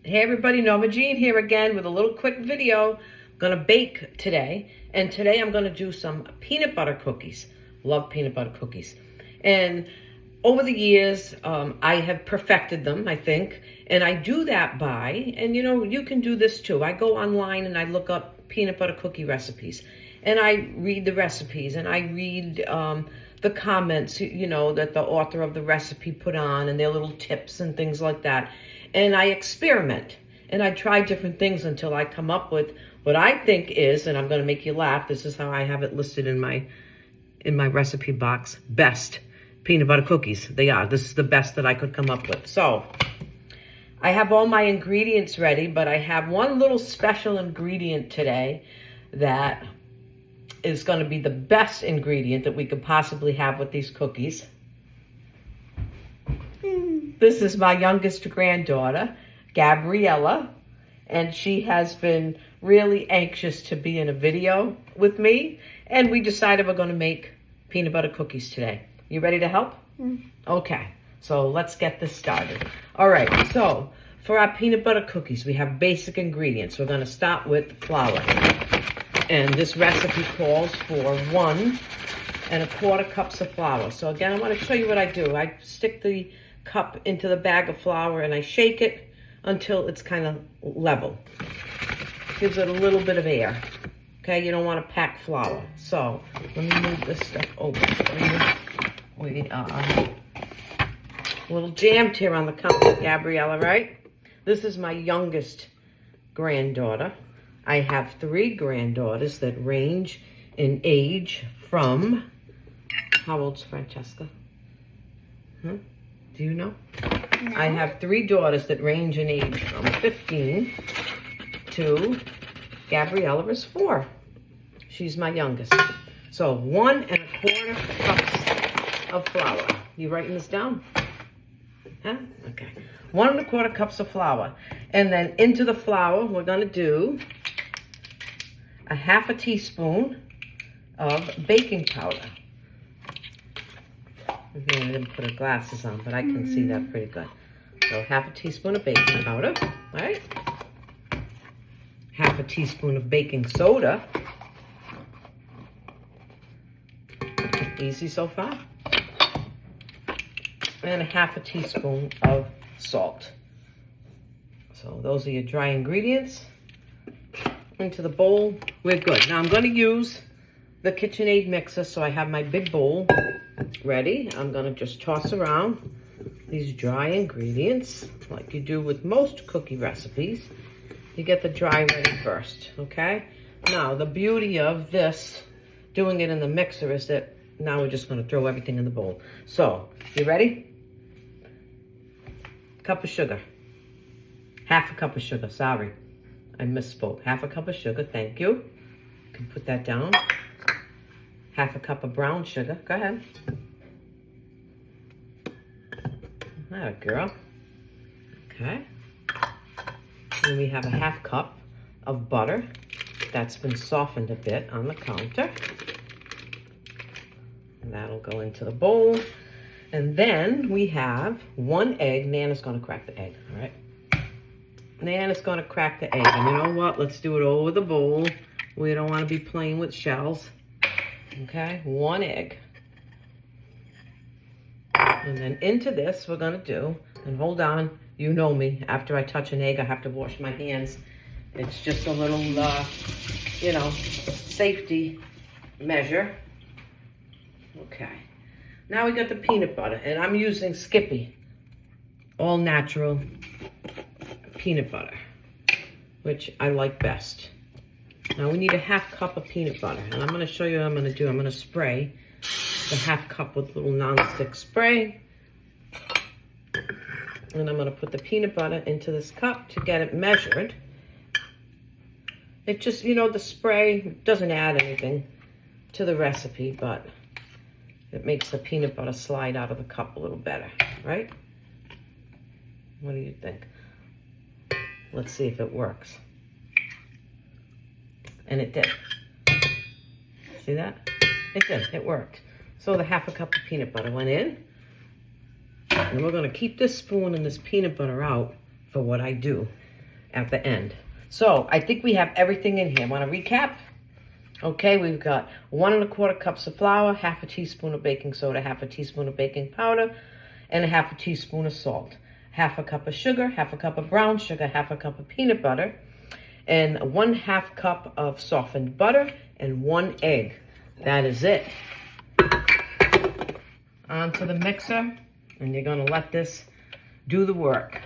Hey everybody, Norma-Jean here again with a little quick video. I'm gonna bake today, and today I'm gonna do some peanut butter cookies. Love peanut butter cookies. And over the years, I have perfected them, I think, and I do that by, and you can do this too. I go online and I look up peanut butter cookie recipes, and I read the recipes, and I read the comments, that the author of the recipe put on, and their little tips and things like that. And I experiment, and I try different things until I come up with what I think is, and I'm going to make you laugh, this is how I have it listed in my recipe box, best peanut butter cookies. They are. This is the best that I could come up with. So I have all my ingredients ready, but I have one little special ingredient today that is going to be the best ingredient that we could possibly have with these cookies. This is my youngest granddaughter, Gabriella, and she has been really anxious to be in a video with me, and we decided we're going to make peanut butter cookies today. You ready to help? Okay, so let's get this started. All right, so for our peanut butter cookies, we have basic ingredients. We're going to start with flour, and this recipe calls for 1 1/4 cups of flour. So again, I want to show you what I do. I stick the cup into the bag of flour and I shake it until it's kind of level. Gives it a little bit of air. Okay, you don't want to pack flour. So let me move this stuff over for you. We are a little jammed here on the counter, Gabriella, right? This is my youngest granddaughter. I have 3 granddaughters that range in age from, how old's Francesca? Do you know? No. I have 3 daughters that range in age from 15 to Gabriella is 4. She's my youngest. So 1 1/4 cups of flour. You writing this down? Huh? Okay. 1 1/4 cups of flour. And then into the flour, we're going to do a 1/2 teaspoon of baking powder. I didn't put her glasses on, but I can see that pretty good. So 1/2 teaspoon of baking powder, right? 1/2 teaspoon of baking soda. Easy so far. And a 1/2 teaspoon of salt. So those are your dry ingredients. Into the bowl, we're good. Now I'm going to use the KitchenAid mixer, so I have my big bowl ready. I'm going to just toss around these dry ingredients like you do with most cookie recipes. You get the dry ready first, okay? Now, the beauty of this, doing it in the mixer, is that now we're just going to throw everything in the bowl. So, you ready? Cup of sugar. 1/2 cup of sugar, sorry. I misspoke. 1/2 cup of sugar, thank you. You can put that down. 1/2 cup of brown sugar. Go ahead. That girl. Okay. And we have a 1/2 cup of butter that's been softened a bit on the counter. And that'll go into the bowl. And then we have 1 egg. Nana's going to crack the egg, all right? Nana's going to crack the egg. And you know what? Let's do it over the bowl. We don't want to be playing with shells. Okay, 1 egg. And then into this, we're going to do, and hold on, you know me, after I touch an egg, I have to wash my hands. It's just a little, safety measure. Okay. Now we got the peanut butter, and I'm using Skippy, all natural peanut butter, which I like best. Now we need a 1/2 cup of peanut butter, and I'm going to show you what I'm going to do. I'm going to spray the 1/2 cup with a little non-stick spray, and I'm going to put the peanut butter into this cup to get it measured. It just, the spray doesn't add anything to the recipe, but it makes the peanut butter slide out of the cup a little better, right? What do you think? Let's see if it works. And it did. See that? It did. It worked. So the 1/2 cup of peanut butter went in. And we're going to keep this spoon and this peanut butter out for what I do. at the end. So I think we have everything in here. Want to recap? Okay, we've got 1 1/4 cups of flour, half a teaspoon of baking soda, half a teaspoon of baking powder, and a half a teaspoon of salt. Half a cup of sugar, half a cup of brown sugar, half a cup of peanut butter, and 1/2 cup of softened butter, and 1 egg. That is it. Onto the mixer, and you're gonna let this do the work.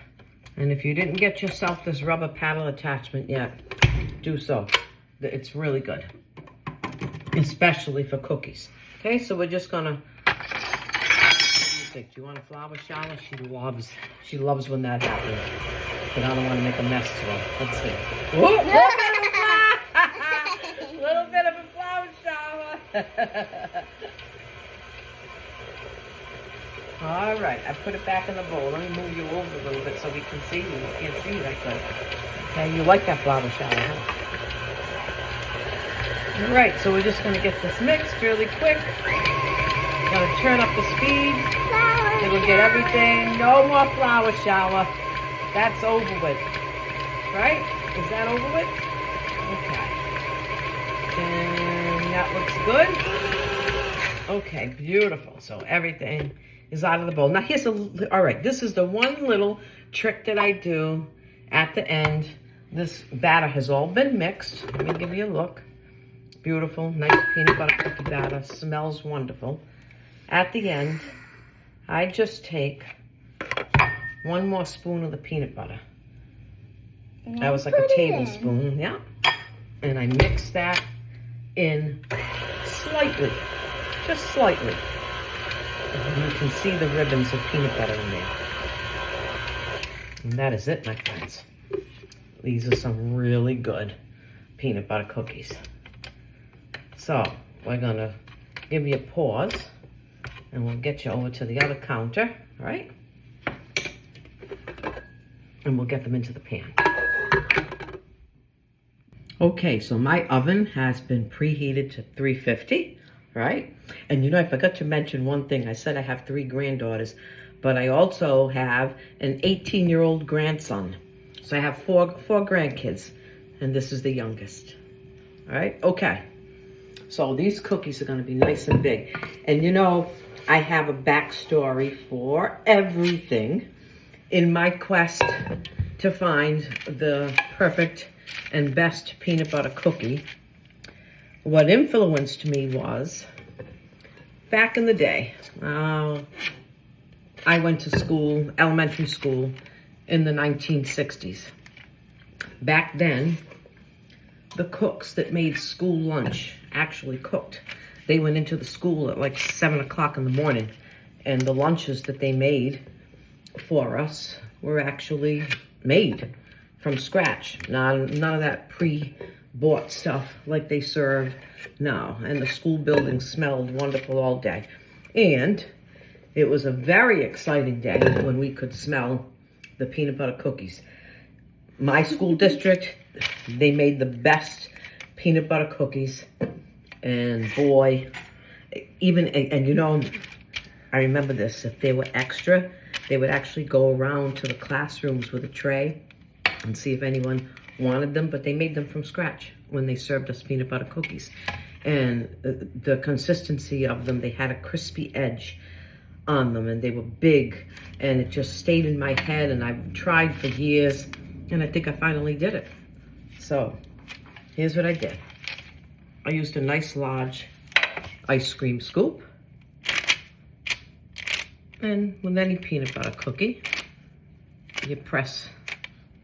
And if you didn't get yourself this rubber paddle attachment yet, do so. It's really good, especially for cookies. Okay, so we're just gonna, what do you think? Do you want a flour shower? She loves when that happens. But I don't want to make a mess to her. Let's see. Whoa, little bit of a flour shower. All right, I put it back in the bowl. Let me move you over a little bit so we can see you. You can't see that good. Okay, you like that flour shower, huh? All right, so we're just gonna get this mixed really quick. Gonna turn up the speed. It will get everything. No more flour shower. That's over with. Right? Is that over with? Okay. And that looks good. Okay, beautiful. So everything is out of the bowl. Now here's all right, this is the one little trick that I do at the end. This batter has all been mixed. Let me give you a look. Beautiful, nice peanut butter cookie batter. Smells wonderful. At the end, I just take 1 more spoon of the peanut butter. That was like a tablespoon, yeah. And I mix that in slightly, just slightly. And you can see the ribbons of peanut butter in there. And that is it, my friends. These are some really good peanut butter cookies. So we're gonna give you a pause and we'll get you over to the other counter, all right? And we'll get them into the pan. Okay, so my oven has been preheated to 350, right? And you know, I forgot to mention one thing. I said I have 3 granddaughters, but I also have an 18-year-old grandson. So I have four grandkids, and this is the youngest, all right? Okay, so these cookies are gonna be nice and big. And you know, I have a backstory for everything in my quest to find the perfect and best peanut butter cookie. What influenced me was, back in the day, I went to school, elementary school, in the 1960s. Back then, the cooks that made school lunch actually cooked. They went into the school at like 7 o'clock in the morning, and the lunches that they made for us were actually made from scratch. None of that pre-bought stuff like they serve now. And the school building smelled wonderful all day. And it was a very exciting day when we could smell the peanut butter cookies. My school district, they made the best peanut butter cookies. And boy, and you know, I remember this, if they were extra, they would actually go around to the classrooms with a tray and see if anyone wanted them, but they made them from scratch when they served us peanut butter cookies. And the consistency of them, they had a crispy edge on them, and they were big, and it just stayed in my head, and I've tried for years, and I think I finally did it. So here's what I did. I used a nice large ice cream scoop, and with any peanut butter cookie, you press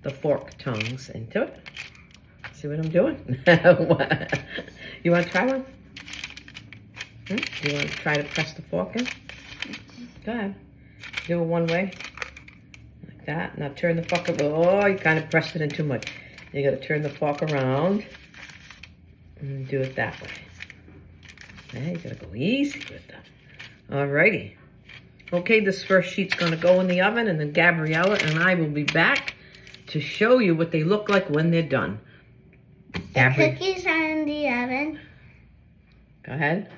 the fork tongues into it. See what I'm doing? You want to try one? You want to try to press the fork in? Go ahead. Do it one way, like that. Now turn the fork around. Oh, you kind of pressed it in too much. You got to turn the fork around and do it that way. Okay, you got to go easy with that. Alrighty. Okay, this first sheet's going to go in the oven, and then Gabriella and I will be back to show you what they look like when they're done. The cookies are in the oven. Go ahead.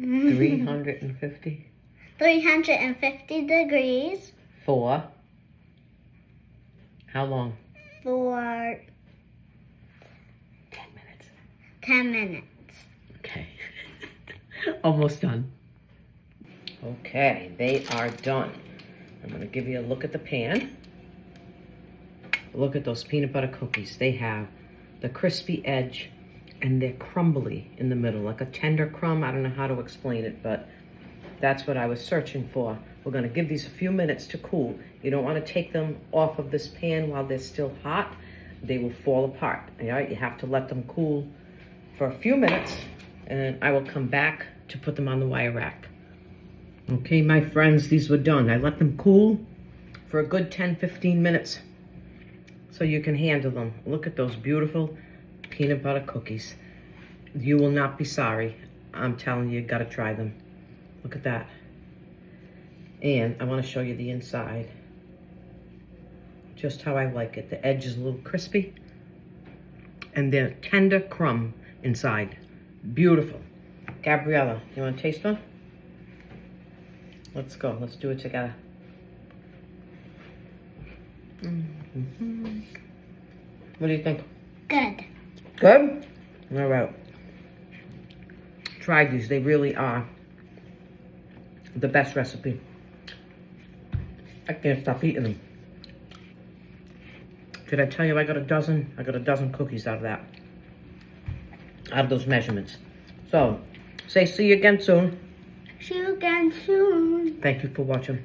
350. 350 degrees. For How long? For 10 minutes. 10 minutes. Okay. Almost done. Okay, they are done. I'm going to give you a look at the pan. Look at those peanut butter cookies. They have the crispy edge and they're crumbly in the middle, like a tender crumb. I don't know how to explain it, but that's what I was searching for. We're going to give these a few minutes to cool. You don't want to take them off of this pan while they're still hot. They will fall apart. All right? You have to let them cool for a few minutes, and I will come back to put them on the wire rack. Okay, my friends, these were done. I let them cool for a good 10-15 minutes so you can handle them. Look at those beautiful peanut butter cookies. You will not be sorry. I'm telling you, you gotta try them. Look at that. And I want to show you the inside. Just how I like it. The edge is a little crispy. And they're tender crumb inside. Beautiful. Gabriella, you want to taste one? Let's go. Let's do it together. Mm-hmm. What do you think? Good. Good? All right. Try these. They really are the best recipe. I can't stop eating them. Did I tell you I got a dozen? I got a dozen cookies out of that. Out of those measurements. So, say see you again soon. See you again soon. Thank you for watching.